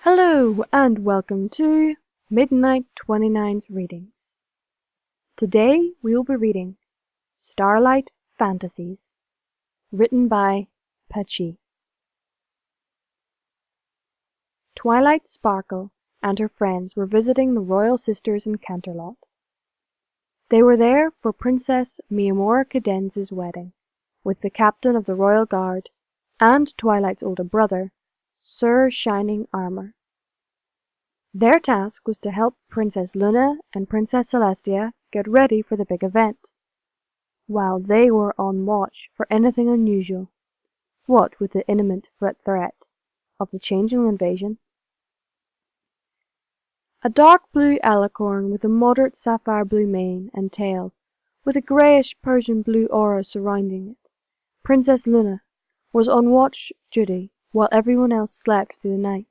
Hello and welcome to Midnight29's readings. Today we will be reading Starlight Fantasies, written by Pinkie. Twilight Sparkle and her friends were visiting the royal sisters in Canterlot. They were there for Princess Miamora Cadenza's wedding, with the captain of the royal guard and Twilight's older brother, Sir Shining Armor. Their task was to help Princess Luna and Princess Celestia get ready for the big event, while they were on watch for anything unusual, what with the imminent threat of the changeling invasion. A dark blue alicorn with a moderate sapphire blue mane and tail, with a greyish Persian blue aura surrounding it, Princess Luna, was on watch duty while everyone else slept through the night.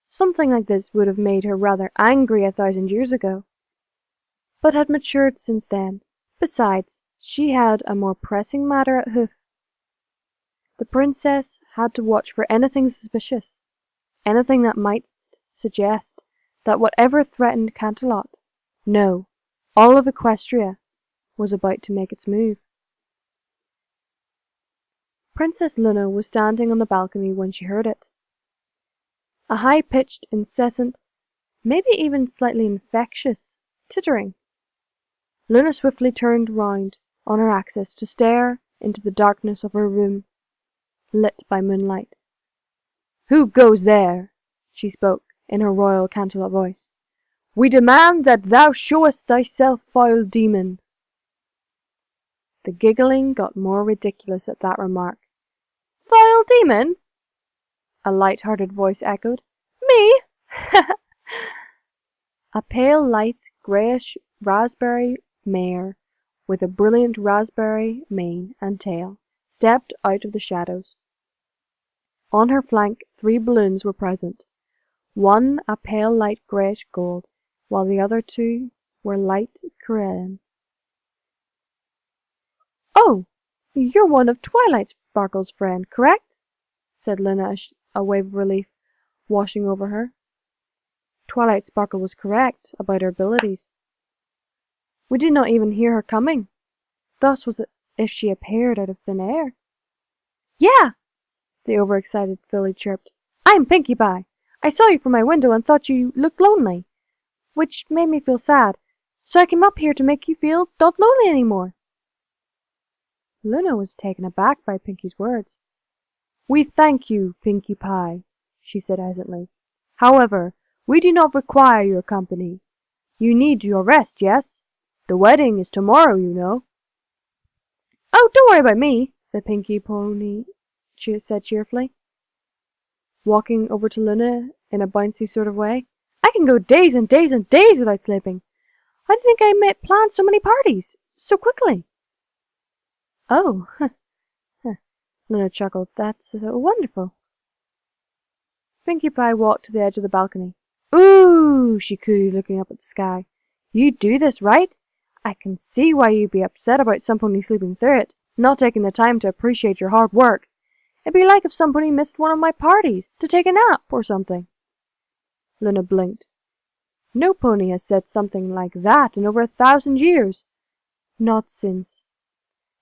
Something like this would have made her rather angry 1,000 years ago, but had matured since then. Besides, she had a more pressing matter at hoof. The princess had to watch for anything suspicious, anything that might suggest that whatever threatened Canterlot, no, all of Equestria, was about to make its move. Princess Luna was standing on the balcony when she heard it. A high-pitched, incessant, maybe even slightly infectious, tittering. Luna swiftly turned round on her axis to stare into the darkness of her room, lit by moonlight. "Who goes there?" she spoke in her royal Canterlot voice. "We demand that thou showest thyself, foul demon." The giggling got more ridiculous at that remark. "Foul demon?" a light-hearted voice echoed. "Me?" A pale light greyish raspberry mare with a brilliant raspberry mane and tail stepped out of the shadows. On her flank 3 balloons were present, one a pale light greyish gold, while the other 2 were light Corinne. "Oh, you're one of Twilight Sparkle's friend, correct?" said Luna, a wave of relief washing over her. Twilight Sparkle was correct about her abilities. We did not even hear her coming. Thus was it if she appeared out of thin air. "Yeah!" the overexcited filly chirped. "I'm Pinkie Pie. I saw you from my window and thought you looked lonely, which made me feel sad, so I came up here to make you feel not lonely any more." Luna was taken aback by Pinkie's words. "We thank you, Pinkie Pie," she said hesitantly. "However, we do not require your company. You need your rest, yes? The wedding is tomorrow, you know." "Oh, don't worry about me," the Pinkie pony said cheerfully, walking over to Luna in a bouncy sort of way. "I can go days and days and days without sleeping. I didn't think I might plan so many parties so quickly." "Oh," Luna chuckled. "That's wonderful." Pinkie Pie walked to the edge of the balcony. "Ooh!" she cooed, looking up at the sky. "You do this, right? I can see why you'd be upset about some pony sleeping through it, not taking the time to appreciate your hard work. It'd be like if some pony missed one of my parties to take a nap or something." Luna blinked. "No pony has said something like that in over 1,000 years. Not since—"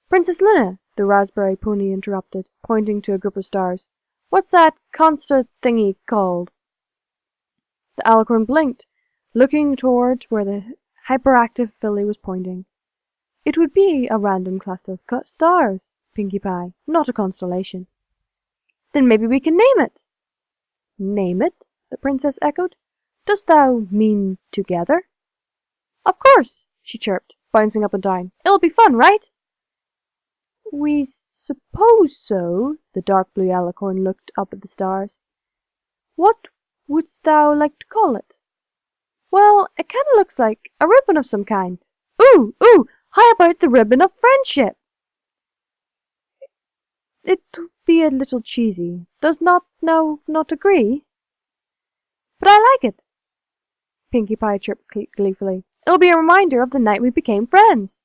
"Princess Luna," the raspberry pony interrupted, pointing to a group of stars. "What's that constant thingy called?" The alicorn blinked, looking toward where the hyperactive filly was pointing. "It would be a random cluster of stars, Pinkie Pie, not a constellation." "Then maybe we can name it." "Name it?" the princess echoed. "Dost thou mean together?" "Of course," she chirped, bouncing up and down. "It'll be fun, right?" "We suppose so." The dark blue alicorn looked up at the stars. "What wouldst thou like to call it?" "Well, it kind of looks like a ribbon of some kind." "Ooh, ooh! How about the ribbon of friendship?" "It'll be a little cheesy. Does not agree?" "But I like it," Pinkie Pie chirped gleefully. "It'll be a reminder of the night we became friends."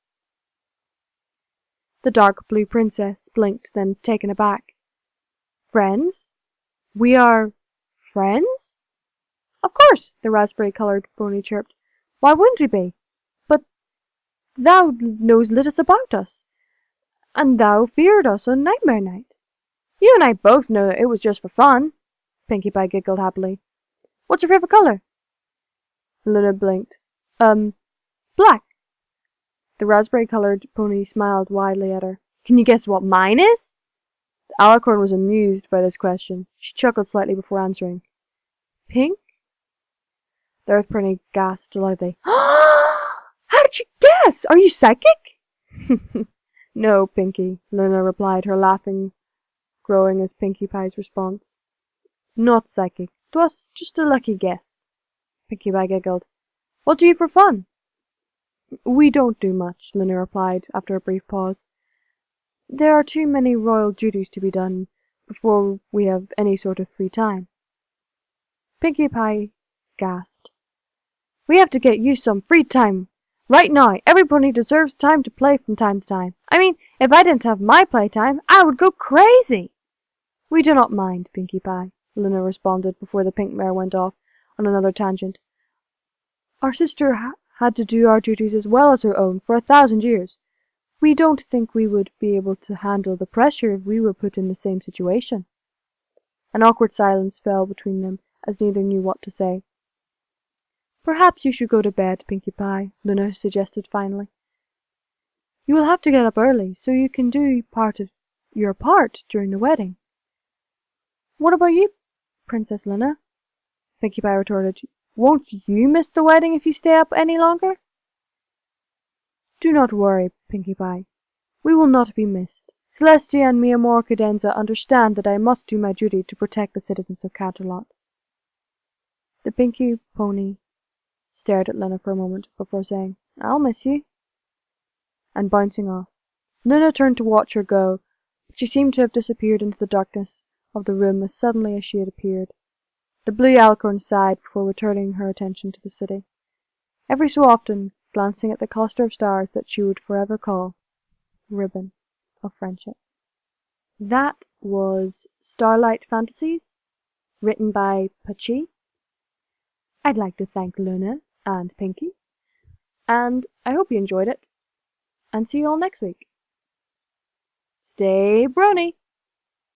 The dark blue princess blinked, then taken aback. "Friends? We are Friends? Of course, the raspberry-coloured pony chirped. Why wouldn't we be? But thou knows little about us, and thou feared us on Nightmare Night. You and I both know that it was just for fun. Pinkie Pie giggled happily. What's your favourite colour? Luna blinked. Black. The raspberry-coloured pony smiled widely at her. Can you guess what mine is? The alicorn was amused by this question. She chuckled slightly before answering. Pink? The earth pony gasped loudly. How did you guess? Are you psychic? No, Pinkie, Luna replied, her laughing growing as Pinkie Pie's response. Not psychic. 'Twas just a lucky guess. Pinkie Pie giggled. What do you for fun? We don't do much, Luna replied, after a brief pause. There are too many royal duties to be done before we have any sort of free time. Pinkie Pie gasped. We have to get you some free time. Right now, every pony deserves time to play from time to time. I mean, if I didn't have my playtime, I would go crazy. We do not mind, Pinkie Pie, Luna responded before the pink mare went off on another tangent. Our sister had to do our duties as well as her own for 1,000 years. We don't think we would be able to handle the pressure if we were put in the same situation. An awkward silence fell between them as neither knew what to say. Perhaps you should go to bed, Pinkie Pie, Luna suggested finally. You will have to get up early, so you can do your part during the wedding. What about you, Princess Luna? Pinkie Pie retorted. Won't you miss the wedding if you stay up any longer? Do not worry, Pinkie Pie. We will not be missed. Celestia and Mia Cadenza understand that I must do my duty to protect the citizens of Canterlot. The Pinkie pony stared at Luna for a moment before saying, I'll miss you, and bouncing off. Luna turned to watch her go, but she seemed to have disappeared into the darkness of the room as suddenly as she had appeared. The blue alicorn sighed before returning her attention to the city, every so often glancing at the cluster of stars that she would forever call Ribbon of Friendship. That was Starlight Fantasies, written by BitChute. I'd like to thank Luna and Pinkie, and I hope you enjoyed it, and see you all next week. Stay brony!